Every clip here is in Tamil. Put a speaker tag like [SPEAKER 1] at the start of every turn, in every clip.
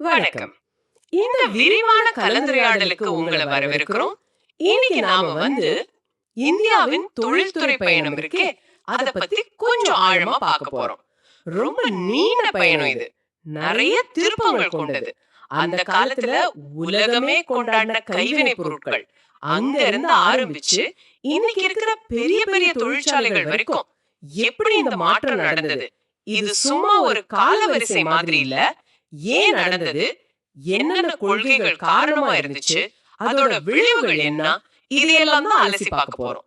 [SPEAKER 1] வணக்கம். இந்த விரிவான கலந்துரையாடலுக்கு உங்களை வரவேற்கிறோம். இன்னைக்கு நாம இந்தியாவின் தொழில்துறை பயணம் இருக்கே, அத பத்தி கொஞ்சம் ஆழமா பார்க்க போறோம். ரொம்ப நீண்ட பயணம் இது. நிறைய திருப்பங்கள் கொண்டது. அந்த காலத்துல உலகமே கொண்டாடின கைவினை பொருட்கள் அங்க இருந்து ஆரம்பிச்சு இன்னைக்கு இருக்கிற பெரிய பெரிய தொழிற்சாலைகள் வரைக்கும் எப்படி இந்த மாற்றம் நடந்தது? இது சும்மா ஒரு காலவரிசை மாதிரி இல்ல. ஏன் நடந்தது, என்னென்ன கொள்கைகள் காரணமா இருந்துச்சு, அதோட விளைவுகள் என்ன, இதையெல்லாம் தான் அலசி பார்க்க போறோம்.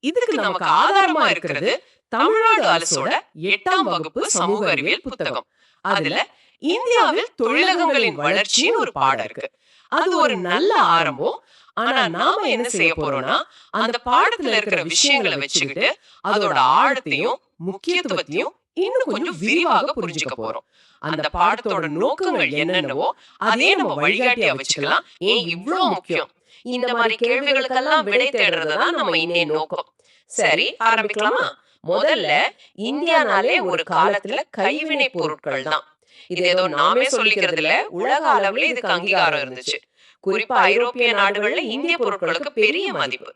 [SPEAKER 1] இதுக்கு நமக்கு ஆதாரமா இருக்கிறது தமிழ்நாடு அரசோட 8ஆம் வகுப்பு சமூக அறிவியல் புத்தகம். அதுல இந்தியாவில் தொழிலகங்களின் வளர்ச்சின்னு ஒரு பாடம் இருக்கு. அது ஒரு நல்ல ஆரம்பம். ஆனா நாம என்ன செய்ய போறோம்னா, அந்த பாடத்துல இருக்கிற விஷயங்களை வச்சுக்கிட்டு அதோட ஆழத்தையும் முக்கியத்துவத்தையும் இன்னும் கொஞ்சம் விரிவாக புரிஞ்சுக்க போறோம். அந்த பாடத்தோட நோக்கங்கள் என்னென்னவோ அதே நம்ம வழிகாட்டியா வச்சுக்கலாம். ஏன் இவ்வளவு முக்கியம்? இந்த மாதிரி கேள்விகளுக்கெல்லாம் விடை தேடுறதுதான் நம்ம இன்னைய நோக்கம். சரி, ஆரம்பிக்கலாமா? முதல்ல இந்தியானாலே ஒரு காலத்துல கைவினை பொருட்கள் தான். இது ஏதோ நாமே சொல்லிக்கிறது இல்ல, உலக அளவுல இதுக்கு அங்கீகாரம் இருந்துச்சு. குறிப்பா ஐரோப்பிய நாடுகள்ல இந்திய பொருட்களுக்கு பெரிய மதிப்பு.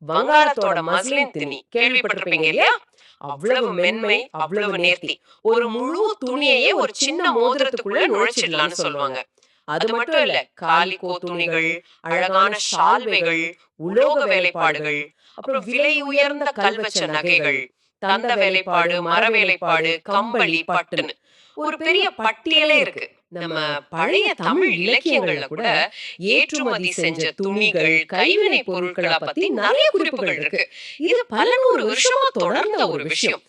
[SPEAKER 1] வங்காளத்தோட மஸ்லின் துணி கேள்விப்பட்டிருப்பீங்க இல்லையா? அவ்வளவு மென்மை, அவ்வளவு நேர்த்தி. ஒரு முழு துணியையே ஒரு சின்ன மோதிரத்துக்குள்ள நுழைச்சிடலாம்னு சொல்லுவாங்க. அது மட்டும் இல்ல, காலிகோ துணிகள், அழகான ஷால்வைகள், உலோக வேலைப்பாடுகள், அப்புறம் விலை உயர்ந்த கல்வச்ச நகைகள், தந்த வேலைப்பாடு, மர வேலைப்பாடு, கம்பளி, பட்டுன்னு ஒரு பெரிய பட்டியலே இருக்கு. நம்ம பழைய தமிழ் இலக்கியங்கள்ல கூட ஏற்றுமதி செஞ்ச துணிகள், கைவினை பொருட்களை பத்தி நிறைய குறிப்புகள் இருக்கு. இது பல நூறு வருஷமா தொடர்ந்த ஒரு விஷயம்.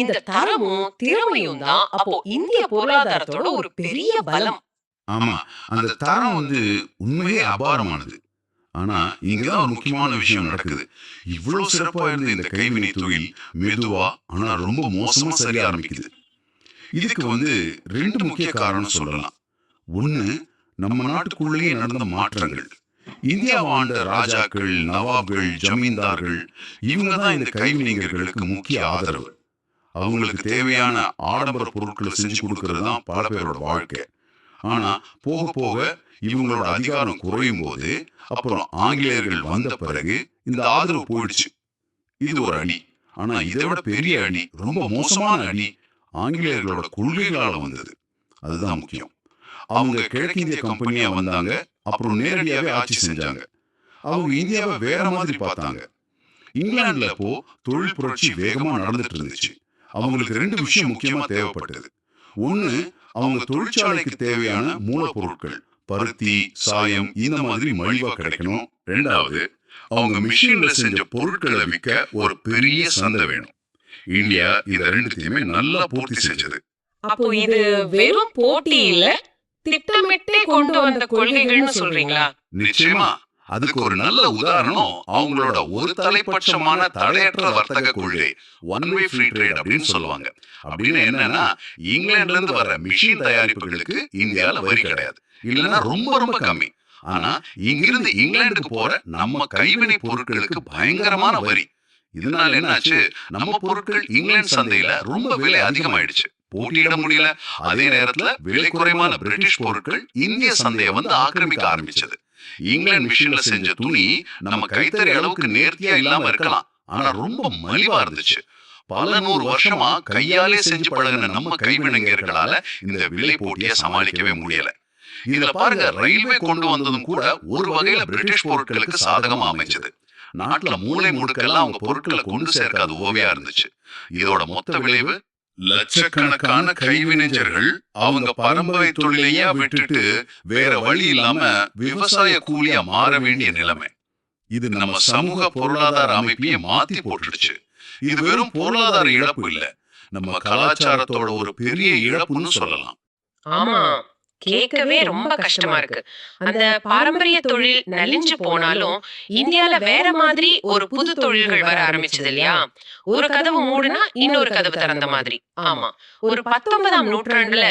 [SPEAKER 1] இந்த தரமும் திறமையும் தான் அப்போ இந்திய பொருளாதாரத்தோட ஒரு பெரிய பலம்.
[SPEAKER 2] ஆமா, அந்த தரம் உண்மையே அபாரமானது. ஆனா இங்கதான் ஒரு முக்கியமான விஷயம் நடக்குது. இவ்வளவு சிறப்பா இருந்த இந்த கைவினை தொழில் மெதுவா ஆனா ரொம்ப மோசமா சரிய ஆரம்பிக்குது. இதுக்கு ரெண்டு முக்கிய காரணம் சொல்லலாம். ஒண்ணு, நம்ம நாட்டுக்குள்ளேயே நடந்த மாற்றங்கள். இந்தியாவை ஆண்ட ராஜாக்கள், நவாப்கள், ஜமீன்தார்கள், இவங்க தான் இந்த கைவினைஞர்களுக்கு முக்கிய ஆதரவு. அவங்களுக்கு தேவையான ஆடம்பர பொருட்களை செஞ்சு கொடுக்கறது தான் பல பேரோட வாழ்க்கை. ஆனா போக போக இவங்களோட அதிகாரம் குறையும் போது, அப்புறம் ஆங்கிலேயர்கள் வந்த பிறகு இந்த ஆதரவு போயிடுச்சு. இது ஒரு அணி. ஆனா இதை விட பெரிய அணி, ரொம்ப மோசமான அணி, ஆங்கிலேயர்களோட கொள்கைகளால வந்தது. அதுதான் முக்கியம். அவங்க கிழக்கிந்திய கம்பெனியா வந்தாங்க, அப்புறம் நேரடியாவே ஆட்சி செஞ்சாங்க. அவங்க இந்தியாவை வேற மாதிரி பார்த்தாங்க. இங்கிலாந்துல அப்போ தொழில் புரட்சி வேகமா நடந்துட்டு இருந்துச்சு. அவங்களுக்கு ரெண்டு விஷயம் முக்கியமா தேவைப்பட்டது. ஒண்ணு, அவங்க தொழிற்சாலைக்கு தேவையான மூலப்பொருட்கள், பருத்தி, சாயம், இந்த மாதிரி மலிவா கிடைக்கணும். ரெண்டாவது, அவங்க மிஷின்ல செஞ்ச பொருட்களை விற்க ஒரு பெரிய சந்தை வேணும். இந்தியா இத ரெண்டுத்தையுமே நல்லா பூர்த்தி செஞ்சது.
[SPEAKER 1] அப்போ இது வெறும் போட்டி இல்ல, திட்டமிட்டே கொண்டு வந்த கொள்கைகள்னு சொல்றீங்களா?
[SPEAKER 2] நிச்சயமா. அதுக்கு ஒரு நல்ல உதாரணம் அவங்களோட ஒரு தலைப்பட்சமான தடையற்ற வர்த்தக கொள்கை, ஒன் வே ஃப்ரீ ட்ரேட் அப்படின்னு சொல்லுவாங்க. அப்படின்னு என்னன்னா, இங்கிலாந்துல இருந்து வர மிஷின் தயாரிப்புகளுக்கு இந்தியால வரி கிடையாது, இல்லைன்னா ரொம்ப ரொம்ப கம்மி. ஆனா இங்கிருந்து இங்கிலாந்துக்கு போற நம்ம கைவினை பொருட்களுக்கு பயங்கரமான வரி. இதனால என்னாச்சு, நம்ம பொருட்கள் இங்கிலாந்து சந்தையில ரொம்ப விலை அதிகமாயிடுச்சு, போட்டியிட முடியல. அதே நேரத்துல விலை குறைவான பிரிட்டிஷ் பொருட்கள் இந்திய சந்தையை ஆக்கிரமிக்க ஆரம்பிச்சது. இங்கிலாந்து மிஷின்ல செஞ்ச துணி நம்ம கைத்தறி அளவுக்கு நேர்த்தியா இல்லாம இருக்கலாம், ஆனா ரொம்ப மலிவா இருந்துச்சு. பல நூறு வருஷமா கையாலே செஞ்சு பழகின நம்ம கைவினைஞர்களால இந்த விலை போட்டியை சமாளிக்கவே முடியல. இதுல பாருங்க, ரயில்வே கொண்டு வந்ததும் கூட ஒரு வகையில பிரிட்டிஷ் பொருட்களுக்கு சாதகமா அமைஞ்சது. நாட்டுல மூளை முடுக்கெல்லாம் அவங்க பொருட்களை கொண்டு சேர்க்காத ஓவியா இருந்துச்சு. இதோட மொத்த விளைவு, லட்சக்கணக்கான கைவினைஞர்கள் அவங்க பரம்பரை தொழிலையே விட்டுட்டு வேற வழி இல்லாம விவசாய கூலியா மாற வேண்டிய நிலைமை. இது நம்ம சமூக பொருளாதார அமைப்பையே மாத்தி போட்டுடுச்சு. இது வெறும் பொருளாதார இழப்பு இல்ல, நம்ம கலாச்சாரத்தோட ஒரு பெரிய இழப்புன்னு சொல்லலாம்.
[SPEAKER 1] ஆமா, கேட்கவே ரொம்ப கஷ்டமா இருக்கு. அந்த பாரம்பரிய தொழில் நலிஞ்சு போனாலும் இந்தியால வேற மாதிரி ஒரு புது தொழில்கள் வர ஆரம்பிச்சது இல்லையா? ஒரு கதவு மூடுனா இன்னொரு கதவு திறந்த மாதிரி. ஆமா, ஒரு 19ஆம் நூற்றாண்டுல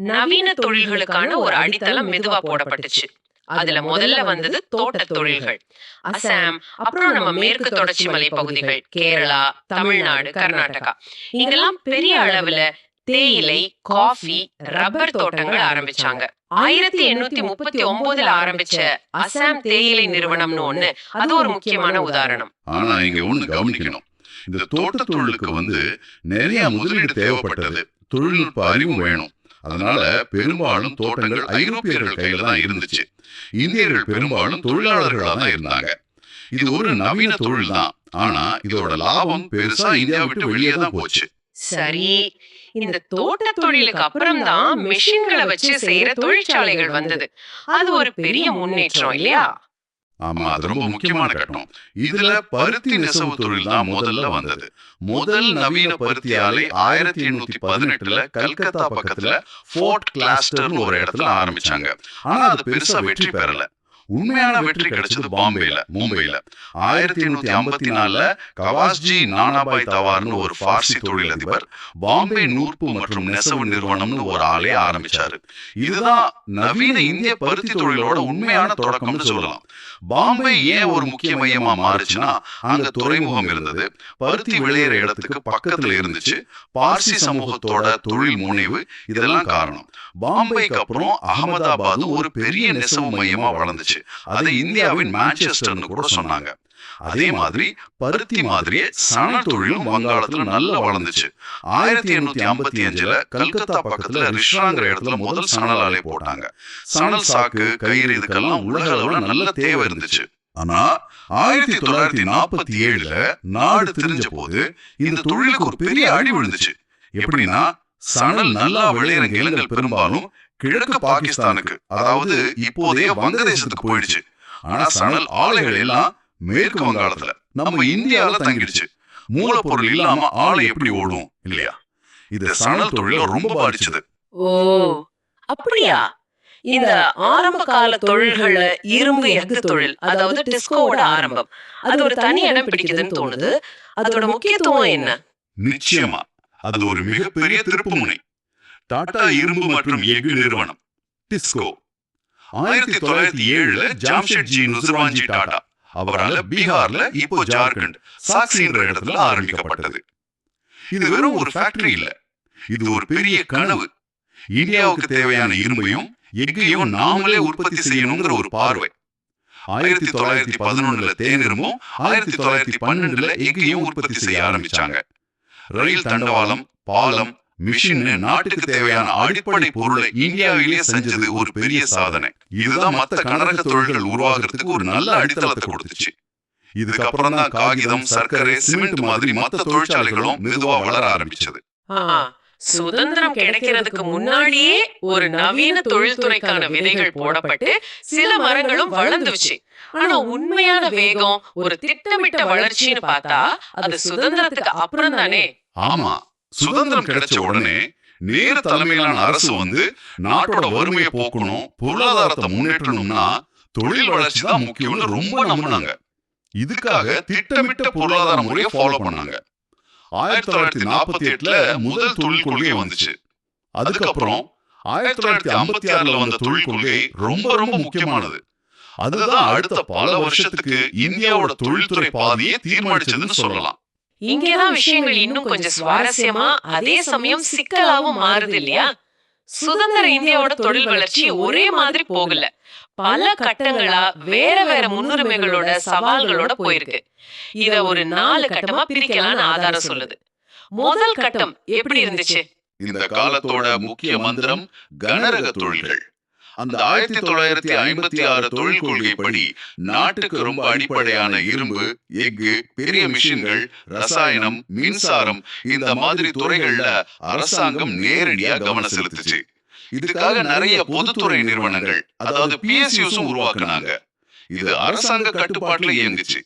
[SPEAKER 1] நவீன தொழில்களுக்கான ஒரு அடித்தளம் மெதுவா போடப்பட்டுச்சு. அதுல முதல்ல வந்தது தோட்ட தொழில்கள். அசாம், அப்புறம் நம்ம மேற்கு தொடர்ச்சி மலை பகுதிகள், கேரளா, தமிழ்நாடு, கர்நாடகா, இங்கெல்லாம் பெரிய அளவுல தேயிலை, காஃபி, ரப்பர் தோட்டங்கள் ஆரம்பிச்சாங்க. 1839 ஆரம்பிச்ச அசாம் தேயிலை நிறுவனம்னு ஒண்ணு, அது ஒரு முக்கியமான உதாரணம்.
[SPEAKER 2] ஆனா இங்க ஒண்ணு கவனிக்கணும். இந்த தோட்ட தொழிலுக்கு நிறைய முதலீடு தேவைப்பட்டது, தொழில்நுட்ப அறிவும் வேணும். அதனால பெரும்பாலும் தோட்டங்கள் ஐரோப்பியர்கள் கையில தான் இருந்துச்சு. இந்தியர்கள் பெரும்பாலும் தொழிலாளர்களா தான் இருந்தாங்க. இது ஒரு நவீன தொழில் தான், ஆனா இதோட லாபம் பெருசா இந்தியா விட்டு வெளியே தான் போச்சு.
[SPEAKER 1] சரி, இந்த தோட்ட தொழிலுக்கு அப்புறம் தான் மெஷின்களை வச்சு செய்யற தொழிற்சாலைகள் வந்தது. அது ஒரு பெரிய முன்னேற்றம் இல்லையா?
[SPEAKER 2] ஆமா, அது ரொம்ப முக்கியமான கட்டம். இதுல பருத்தி நெசவு தொழில் தான் முதல்ல வந்தது. முதல் நவீன பருத்தி ஆலை 1818 கல்கத்தா பக்கத்துல ஃபோர்ட் கிளாஸ்டர்னு ஒரு இடத்துல ஆரம்பிச்சாங்க. ஆனா அது பெருசா வெற்றி பெறல. உண்மையான வெற்றி கிடைச்சது மும்பைல 1854 கவாஸ்ஜி நானாபாய் தவார்னு ஒரு பார்சி தொழிலதிபர் பாம்பே நூற்பு மற்றும் நெசவு நிறுவனம்னு ஒரு ஆலை ஆரம்பிச்சாரு. இதுதான் நவீன இந்திய பருத்தி தொழிலோட உண்மையான தொடக்கம்னு சொல்லலாம். பாம்பே ஏன் ஒரு முக்கிய மையமா மாறுச்சுன்னா, அங்க துறைமுகம் இருந்தது, பருத்தி விளையிற இடத்துக்கு பக்கத்துல இருந்துச்சு, பார்சி சமூகத்தோட தொழில் முனைவு, இதெல்லாம் காரணம். பாம்பேக்கு அப்புறம் அகமதாபாத் ஒரு பெரிய நெசவு மையமா வளர்ந்துச்சு. அதை இந்தியாவின் மான்செஸ்டர்னு கூட சொன்னாங்க. அதே மாதிரி பருத்தி மாதிரியே சணல் தொழிலும் வங்காளத்துல நல்லா வளர்ந்துச்சு. 1855 கல்கத்தா பக்கத்துல ரிஷ்ராங்கிற இடத்துல முதல் சணல் ஆலை போட்டாங்க. சணல் சாக்கு, கயிறு இதுக்கெல்லாம் உலக அளவுல நல்ல தேவை இருந்துச்சு. ஆனா 1947 நாடு தெரிஞ்ச போது இந்த தொழிலுக்கு ஒரு பெரிய அடி விழுந்துச்சு. எப்படின்னா, சணல் நல்லா விளையிற நிலங்கள் பெரும்பாலும் கிழக்கு பாகிஸ்தானுக்கு, அதாவது இப்போதைய வங்கதேசத்துக்கு போயிடுச்சு. ஆனா சணல் ஆலைகள் எல்லாம் மேற்கு வங்காளத்துல, நம்ம இந்தியாவில தங்கிடுச்சு. மூலப்பொருள் இல்லாம ஆலை எப்படி ஓடும் இல்லையா? இது சணல் தொழில ரொம்ப பாதிச்சது.
[SPEAKER 1] ஓ, அப்படியா? இந்த ஆரம்ப கால தொழில்கள்ல இரும்பு எஃகு தொழில், அதாவது டிஸ்கோவோட ஆரம்பம், அது ஒரு தனி இடம் பிடிக்குதுன்னு தோணுது. அதோட முக்கியத்துவம் என்ன?
[SPEAKER 2] நிச்சயமா அது ஒரு மிகப்பெரிய திருப்புமுனை. டாடா இரும்பு மற்றும் எஃகு நிறுவனம் டிஸ்கோ 1907 ஜாம்ஷெட்ஜி நுசர்வாஞ்சி டாடா அவரால் பீகார்ல, இப்போ ஜார்க்கண்ட் சாக்சின்ற இடத்துல ஆரம்பிக்கப்பட்டது. இது வெறும் ஒரு ஃபேக்டரி இல்ல, இது ஒரு பெரிய கனவு. இந்தியாவுக்கு தேவையான இரும்பையும் எஃகையும் நாமளே உற்பத்தி செய்யணுங்கிற ஒரு பார்வை. 1911 தேனிரும்பும் 1912 எஃகையும் உற்பத்தி செய்ய ஆரம்பிச்சாங்க. ரயில் தண்டவாளம், பாலம், மிஷின், நாட்டுக்கு தேவையான அடிப்படை பொருளை இந்தியாவிலே செஞ்சது ஒரு பெரிய சாதனை. இதுதான் மத்த கனரக தொழில்கள் உருவாகிறதுக்கு ஒரு நல்ல அடித்தளத்தை கொடுத்துச்சு. இதுக்கப்புறம் தான் காகிதம், சர்க்கரை, சிமெண்ட் மாதிரி மத்த தொழிற்சாலைகளும் மெதுவா வளர ஆரம்பிச்சது.
[SPEAKER 1] சுதந்திரம் கிடைக்கிறதுக்கு முன்னாடியே ஒரு நவீன தொழில்துறைக்கான விதைகள் போடப்பட்டு சில மரங்களும் வளர்ந்துச்சு. ஆனா உண்மையான வேகம், ஒரு திட்டமிட்ட வளர்ச்சின்னு பார்த்தா அது சுதந்திரத்துக்கு அப்புறம் தானே?
[SPEAKER 2] ஆமா, சுதந்திரம் கிடைச்ச உடனே நேரு தலைமையிலான அரசு நாட்டோட வறுமையை போக்கணும், பொருளாதாரத்தை முன்னேற்றணும்னா தொழில் வளர்ச்சி தான் முக்கியம்னு ரொம்ப நம்பினாங்க. இதுக்காக திட்டமிட்ட பொருளாதார முறையை ஃபாலோ பண்ணாங்க. 1948 முதல் தொழில் கொள்கை வந்துச்சு. அதுக்கப்புறம் 1956 வந்த தொழில் கொள்கை ரொம்ப ரொம்ப முக்கியமானது. அதுதான் அடுத்த பல வருஷத்துக்கு இந்தியாவோட தொழில்துறை பாதையை தீர்மானிச்சதுன்னு சொல்லலாம்.
[SPEAKER 1] இங்கேதான் விஷயங்கள் இன்னும் கொஞ்சம் சுவாரஸ்யமா, அதே சமயம் சிக்கலாவும் மாறுது இல்லையா? சுதந்திர இந்தியாவோட தொழில் வளர்ச்சி ஒரே மாதிரி போகல. பல கட்டங்களா வேற வேற முன்னுரிமைகளோட, சவால்களோட போயிருக்கு. இத ஒரு 4 கட்டமா பிரிக்கலாம்னு ஆதாரம் சொல்லுது. முதல் கட்டம் எப்படி இருந்துச்சு?
[SPEAKER 2] இந்த காலத்தோட முக்கிய மந்திரம் கனரக தொழில்கள். அந்த 1956 தொழில் கொள்கைப்படி நாட்டுக்கு ரொம்ப அடிப்படையான இரும்பு, எஃகு, பெரிய மிஷின்கள், ரசாயனம், மின்சாரம், இந்த மாதிரி துறைகள்ல அரசாங்கம் நேரடியா கவனம் செலுத்துச்சு. இதுக்காக நிறைய பொதுத்துறை நிறுவனங்கள், அதாவது PSUஸும் உருவாக்குனாங்க. இது அரசாங்க கட்டுப்பாட்டுல இயங்குச்சு.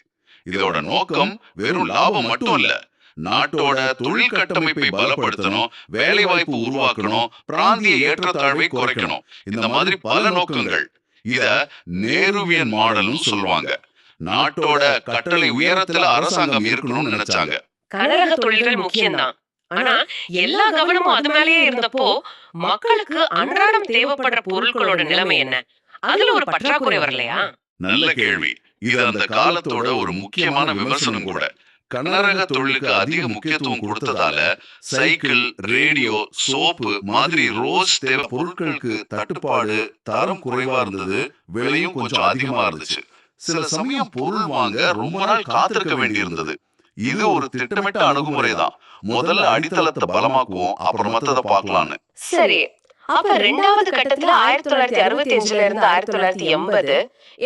[SPEAKER 2] இதோட நோக்கம் வெறும் லாபம் மட்டும் இல்ல, நாட்டோட தொழில் கட்டமைப்பை பலப்படுத்தணும், வேலை வாய்ப்பு உருவாக்கணும், பிராந்திய ஏற்றத்தாழ்வை குறைக்கணும். இந்த மாதிரி பல நோக்கங்கள். இத நேருவியன் மாடல்னு சொல்லுவாங்க. நாட்டோட கட்டளை உயரத்துல அரசாங்கம் இருக்கணும்னு நினைச்சாங்க.
[SPEAKER 1] கனரக தொழில்கள் முக்கியம்தான். ஆனா எல்லா கவனமும் அது மேலேயே இருந்தப்போ மக்களுக்கு அன்றாடம் தேவைப்படுற பொருட்களோட நிலைமை என்ன? அதுல ஒரு பற்றாக்குறை வரலையா?
[SPEAKER 2] நல்ல கேள்வி. இது அந்த காலத்தோட ஒரு முக்கியமான விமர்சனம் கூட. கனரக தொழிலுக்கு அதிக முக்கியத்துவம் கொடுத்ததால சைக்கிள், ரேடியோ, சோப்பு மாதிரி ரோஸ் தேவை பொருட்களுக்கு தட்டுப்பாடு, தரம் குறைவா இருந்தது, விலையும் கொஞ்சம் அதிகமா இருந்துச்சு. சில சமயம் பொருள் வாங்க ரொம்ப நாள் காத்திருக்க வேண்டியிருந்தது. இது ஒரு திட்டமிட்ட அணுகுமுறை தான். முதல்ல அடித்தளத்தை பலமாக்குவோம், அப்புறம் மத்தத பார்க்கலான்னு.
[SPEAKER 1] சரி, அப்ப இரண்டாவது கட்டத்துல 1965ல இருந்து 1980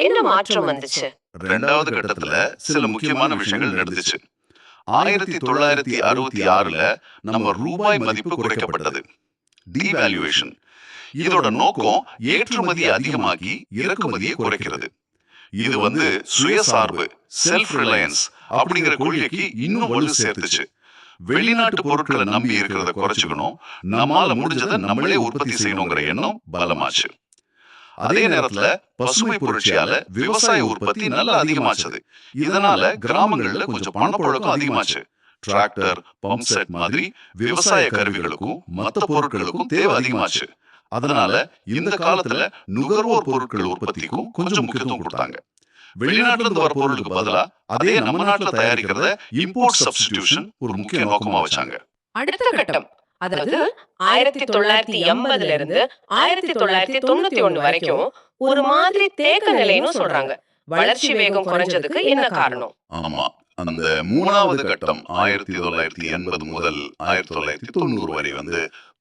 [SPEAKER 1] என்ன மாற்றம் வந்துச்சு?
[SPEAKER 2] இரண்டாவது கட்டத்துல சில முக்கியமான விஷயங்கள் நடந்துச்சு. 1966ல நம்ம ரூபாய் மதிப்பு குறைக்கப்பட்டது, டிவாலுவேஷன். இதோட நோக்கம் ஏற்றுமதி அதிகமாக்கி இறக்குமதியை குறைக்கிறது. இது சுயசார்பு, செல்ஃப் ரிலையன்ஸ் அப்படிங்கிற கொள்கைக்கு இன்னும் வலு சேர்த்துச்சு. வெளிநாட்டு பொருட்களை நம்பி இருக்கிறத குறைச்சுக்கணும், நம்மால முடிஞ்சதை நம்மளே உற்பத்தி செய்யணுங்கிற எண்ணம் பலமாச்சு. அதே நேரத்துல பசுமை புரட்சியால விவசாய உற்பத்தி நல்லா அதிகமாச்சது. இதனால கிராமங்கள்ல கொஞ்சம் பணப்புழக்கம் அதிகமாச்சு. டிராக்டர், பம்ப் செட் மாதிரி விவசாய கருவிகளுக்கும் மத்த பொருட்களுக்கும் தேவை அதிகமாச்சு. அதனால இந்த காலத்துல நுகர்வோர் பொருட்கள் உற்பத்திக்கும் கொஞ்சம் முக்கியத்துவம் கொடுத்தாங்க. வெளிநாட்டுல இருந்து வர பொருளுக்கு பதிலா அதே நம்ம நாட்டுல தயாரிக்கிறத இம்போர்ட் சப்ஸ்டிடியூஷன் ஒரு முக்கிய நோக்கமா வச்சாங்க.
[SPEAKER 1] அடுத்த கட்டம், அதாவது 1980ல இருந்து 1991 வரைக்கும் ஒரு மாதிரி தேக்க நிலைன்னு சொல்றாங்க. வளர்ச்சி வேகம் குறைஞ்சதுக்கு என்ன காரணம்?
[SPEAKER 2] ஆமா, அந்த மூணாவது கட்டம் 1980 முதல் 1990 வரை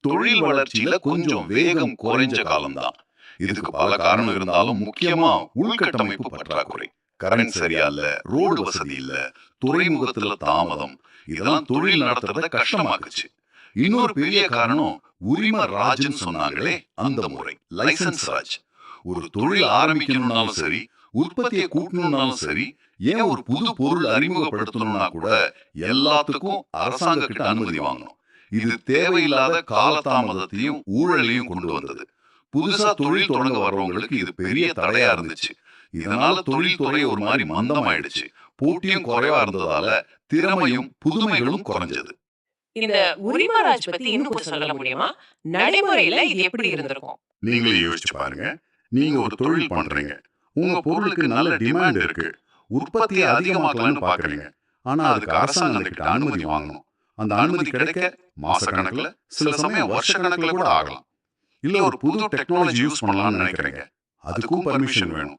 [SPEAKER 2] தொழில் வளர்ச்சியில கொஞ்சம் வேகம் குறைஞ்ச காலம்தான். இதுக்கு பல காரணம் இருந்தாலும் முக்கியமா உள்கட்டமைப்பு பற்றாக்குறை, கரண்ட் சரியா இல்ல, ரோடு வசதி இல்ல, துறைமுகத்துல தாமதம், இதெல்லாம் தொழில் நடத்துறத கஷ்டமாக்குச்சு. இன்னொரு பெரிய காரணம் உரிம ராஜ்னு சொன்னாங்களே அந்த முறை, லைசன்ஸ் ராஜ். ஒரு தொழில் ஆரம்பிக்கணும்னாலும் சரி, உற்பத்தியை கூட்டணும்னாலும் சரி, ஏன் ஒரு புது பொருள் அறிமுகப்படுத்தணும்னா கூட எல்லாத்துக்கும் அரசாங்க கிட்ட அனுமதி வாங்கணும். இது தேவையில்லாத காலதாமதத்தையும் ஊழலையும் கொண்டு வந்தது. புதுசா தொழில் தொடங்க வர்றவங்களுக்கு இது பெரிய தடையா இருந்துச்சு. இதனால தொழில்துறை ஒரு மாதிரி மந்தமாயிடுச்சு. போட்டியும் குறைவா இருந்ததால திறமையும் புதுமைகளும் குறைஞ்சது.
[SPEAKER 1] இந்த உரிமராஜ் பத்தி இன்னும் கொஞ்சம் சொல்ல முடியுமா? நடைமுறையில இது எப்படி இருந்திருக்கும்?
[SPEAKER 2] நீங்களே யோசிச்சு பாருங்க. நீங்க ஒரு தொழில் பண்றீங்க, உங்க பொருளுக்கு நல்ல டிமாண்ட் இருக்கு, உற்பத்தியை அதிகமாக்கலாம்னு பாக்குறீங்க. ஆனா அதுக்கு அரசாங்கம் கிட்ட அனுமதி வாங்கணும். அந்த அனுமதி கிடைக்க மாச கணக்குல, சில சமயம் வருஷ கணக்குல கூட ஆகலாம். இல்ல ஒரு புது டெக்னாலஜி யூஸ் பண்ணலாம்னு நினைக்கிறீங்க, அதுக்கும் பர்மிஷன் வேணும்.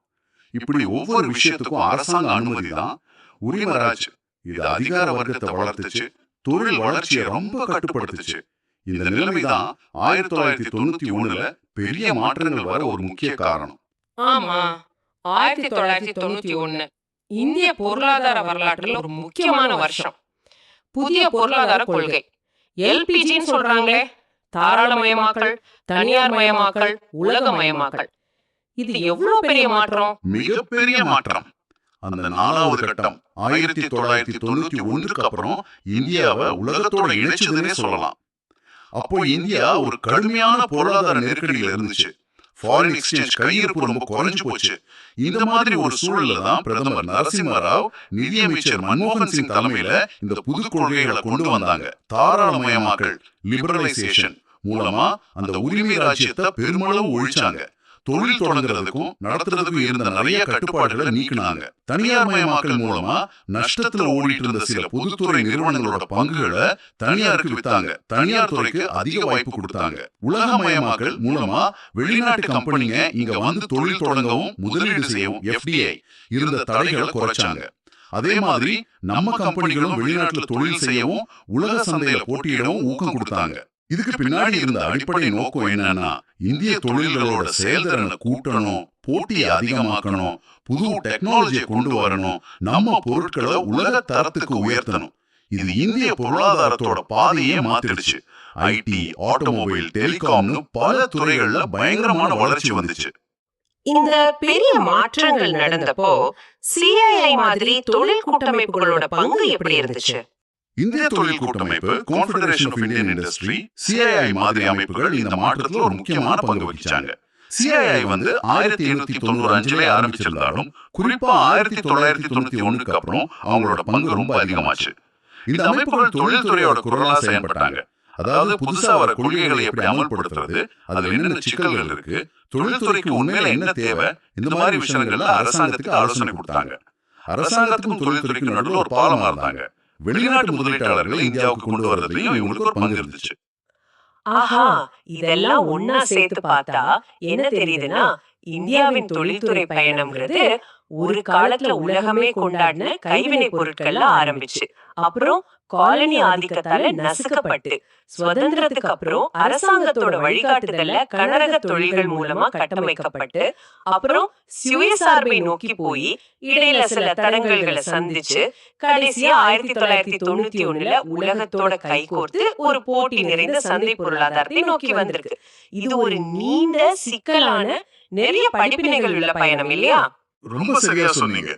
[SPEAKER 2] இப்படி ஒவ்வொரு விஷயத்துக்கும் அரசாங்க அனுமதி தான். உரிமராஜ் இது அதிகார வர்க்கத்தை வளர்த்துச்சு, தொழில் வளர்ச்சியை ரொம்ப கட்டுப்படுத்துச்சு. இந்த நிலைமைதான் 1991ல பெரிய மாற்றங்கள் வர ஒரு முக்கிய காரணம்.
[SPEAKER 1] ஆமா, 1991 இந்திய பொருளாதார வரலாற்றுல ஒரு முக்கியமான வருஷம். புதிய பொருளாதார கொள்கை, எல்பிஜின்னு சொல்றாங்களே, தாராளமயமாக்கல், தனியார் மயமாக்கல், உலகமயமாக்கல். இது எவ்வளவு பெரிய மாற்றம்?
[SPEAKER 2] மிகப்பெரிய மாற்றம். அந்த நாலாவது கட்டம் 1991க்கு அப்புறம் இந்தியாவை உலகத்தோட இணைச்சதுன்னே சொல்லலாம். அப்போ இந்தியா ஒரு கடுமையான பொருளாதார நெருக்கடியில இருந்துச்சு. ஃபாரின் எக்ஸ்சேஞ்ச் கையிருப்பு ரொம்ப குறைஞ்சு போச்சு. இந்த மாதிரி ஒரு சூழல்ல தான் பிரதமர் நரசிம்ம ராவ், நிதியமைச்சர் மன்மோகன் சிங் தலைமையில இந்த புது கொள்கைகளை கொண்டு வந்தாங்க. தாராளமயமாக்கல், லிபரலைசேஷன் மூலமா அந்த உரிமை ராஜ்யத்தை பெருமளவு ஒழிச்சாங்க. தொழில் தொடங்குறதுக்கும் நடத்துறதுக்கும் இருந்த நிறைய கட்டுப்பாடுகளை நீக்கினாங்க. தனியார் மயமாக்கல் மூலமா நஷ்டத்துல ஓடிட்டு இருந்த சில பொதுத்துறை நிறுவனங்களோட பங்குகளை தனியாருக்கு வித்தாங்க. தனியார் துறைக்கு அதிக வாய்ப்பு கொடுத்தாங்க. உலகமயமாக்கல் மூலமா வெளிநாட்டு கம்பெனிங்க இங்க தொழில் தொடங்கவும் முதலீடு செய்யவும் FDI இருந்த தடைகளை குறைச்சாங்க. அதே மாதிரி நம்ம கம்பெனிகளும் வெளிநாட்டுல தொழில் செய்யவும் உலக சந்தையில போட்டியிடவும் ஊக்கம் கொடுத்தாங்க. இதுக்கு பின்னாடி இருந்த அடிப்படை நோக்கம் என்னன்னா, இந்திய தொழில்களோட செயல்திறனை கூட்டணும், போட்டியை அதிகமாக்கணும், புது டெக்னாலஜியை கொண்டு வரணும், நம்ம பொருட்களை உலக தரத்துக்கு உயர்த்தணும். இது இந்திய பொருளாதாரத்தோட பாதையே மாத்திடுச்சு. ஐடி, ஆட்டோமொபைல், டெலிகாம்னு பல துறைகள்ல பயங்கரமான வளர்ச்சி வந்துச்சு.
[SPEAKER 1] இந்த பெரிய மாற்றங்கள் நடந்தப்போ CII மாதிரி தொழில் கூட்டமைப்புகளோட பங்கு எப்படி இருந்துச்சு?
[SPEAKER 2] இந்திய தொழில் கூட்டமைப்பு, Confederation of Indian Industry, CII மாதிரி அமைப்புகள் இந்த மாற்றத்துல ஒரு முக்கியமான பங்கு வகிச்சாங்க. CII 1895 ஆரம்பிச்சிருந்தாலும் குறிப்பா 1991க்கு அப்புறம் அவங்களோட பங்கு ரொம்ப அதிகமாச்சு. இந்த அமைப்புகள் தொழில்துறையோட குரலா செயல்பட்டாங்க. அதாவது புதுசா வர கொள்கைகளை எப்படி அமல்படுத்துறது, அதுல என்னென்ன சிக்கல்கள் இருக்கு, தொழில்துறைக்கு உண்மையில என்ன தேவை, இந்த மாதிரி விஷயங்கள்ல அரசாங்கத்துக்கு ஆலோசனை கொடுத்தாங்க. அரசாங்கத்துக்கும் தொழில்துறைக்கும் நடுவில் ஒரு பாலமா இருந்தாங்க. வெளிநாட்டு முதலீட்டாளர்களை இந்தியாவுக்கு கொண்டு வரதுலயும் இவங்களுக்கு ஒரு பங்கு இருந்துச்சு.
[SPEAKER 1] ஆஹா, இதெல்லாம் ஒன்னா சேர்த்து பார்த்தா என்ன தெரியுதுன்னா, இந்தியாவின் தொழில்துறை பயணம்ங்கிறது ஒரு காலத்துல உலகமே கொண்டாடின கைவினை பொருட்கள்ல ஆரம்பிச்சு, அப்புறம் காலனி ஆதிக்கத்தால நசுக்கப்பட்டு, சுதந்திரத்துக்கு அப்புறம் அரசாங்கத்தோட வழிகாட்டுதல்ல கனரக தொழில்கள் மூலமா கட்டமைக்கப்பட்டு, அப்புறம் சுயசார்பை நோக்கி போய் இடையில சில தடங்கல்களை சந்திச்சு, கடைசியா 1991ல உலகத்தோட கைகோர்த்து ஒரு போட்டி நிறைந்த சந்தை பொருளாதாரத்தை நோக்கி வந்திருக்கு. இது ஒரு நீண்ட சிக்கலான நிறைய படிப்பினைகள் உள்ள பயணம் இல்லையா?
[SPEAKER 2] ரொம்ப சரியா சொன்னீங்க.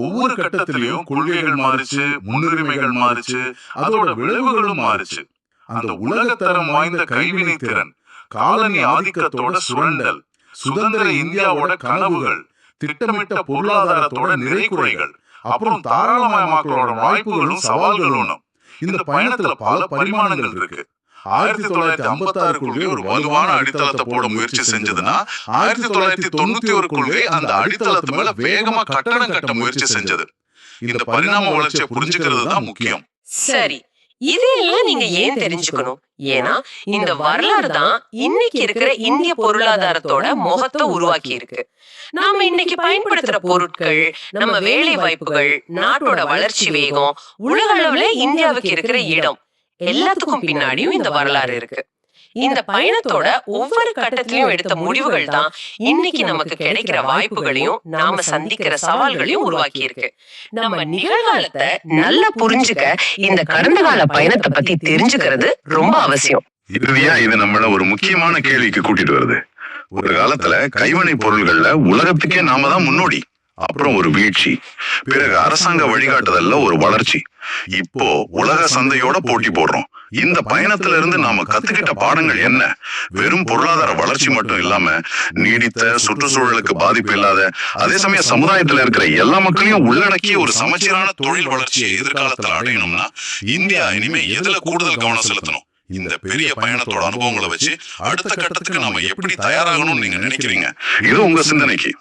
[SPEAKER 2] ஒவ்வொரு கட்டத்திலையும் கொள்கைகள் மாறுச்சு, முன்னுரிமைகள் மாறுச்சு, அதோட விளைவுகளும் மாறுச்சு. அந்த உலகத்தரம் வாய்ந்த கைவினை திறன், காலனி ஆதிக்கத்தோட சுரண்டல், சுதந்திர இந்தியாவோட கனவுகள், திட்டமிட்ட பொருளாதாரத்தோட நிறைகுறைகள், அப்புறம் தாராளமயமாக்கலோட வாய்ப்புகளும் சவால்களும், இந்த பயணத்துல பல பரிமாணங்கள் இருக்கு. 1956 கொள்கை ஒரு வலுவான அடித்தளத்தை போட முயற்சி செஞ்சதுன்னா, 1991 கொள்கை அந்த அடித்தளத்து மேல வேகமா கட்டடம் கட்ட முயற்சி செஞ்சது. இந்த பரிணாம வளர்ச்சியை புரிஞ்சுக்கிறது தான் முக்கியம்.
[SPEAKER 1] சரி, இதெல்லாம் நீங்க ஏன் தெரிஞ்சுக்கணும்? ஏன்னா இந்த வரலாறு தான் இன்னைக்கு இருக்கிற இந்திய பொருளாதாரத்தோட முகத்தை உருவாக்கி இருக்கு. நாம இன்னைக்கு பயன்படுத்துற பொருட்கள், நம்ம வேலை வாய்ப்புகள், நாட்டோட வளர்ச்சி வேகம், உலக அளவுல இந்தியாவுக்கு இருக்கிற இடம், எல்லாத்துக்கும் பின்னாடியும் இந்த வரலாறு இருக்கு. இந்த பயணத்தோட ஒவ்வொரு கட்டத்திலையும் எடுத்த முடிவுகள் தான் இன்னைக்கு நமக்கு கிடைக்கிற வாய்ப்புகளையும் நாம சந்திக்கிற சவால்களையும் உருவாக்கி இருக்கு. நம்ம நிகழ்காலத்தை நல்லா புரிஞ்சுக்க இந்த கடந்த கால பயணத்தை பத்தி தெரிஞ்சுக்கிறது ரொம்ப அவசியம்.
[SPEAKER 2] இறுதியா இது நம்மள ஒரு முக்கியமான கேள்விக்கு கூட்டிட்டு வருது. ஒரு காலத்துல கைவினை பொருள்கள்ல உலகத்துக்கே நாம தான் முன்னோடி. அப்புறம் ஒரு வீழ்ச்சி, பிறகு அரசாங்க வழிகாட்டுதல்ல ஒரு வளர்ச்சி, இப்போ உலக சந்தையோட போட்டி போடுறோம். இந்த பயணத்துல இருந்து நாம கத்துக்கிட்ட பாடங்கள் என்ன? வெறும் பொருளாதார வளர்ச்சி மட்டும் இல்லாம நீடித்த சுற்றுச்சூழலுக்கு பாதிப்பு இல்லாத, அதே சமயம் சமுதாயத்துல இருக்கிற எல்லா மக்களையும் உள்ளடக்கிய ஒரு சமச்சீரான தொழில் வளர்ச்சியை எதிர்காலத்துல அடையணும்னா இந்தியா இனிமே எதுல கூடுதல் கவனம் செலுத்தணும்? இந்த பெரிய பயணத்தோட அனுபவங்களை வச்சு அடுத்த கட்டத்துக்கு நாம எப்படி தயாராகணும்னு நீங்க நினைக்கிறீங்க? இது உங்க சிந்தனைக்கு.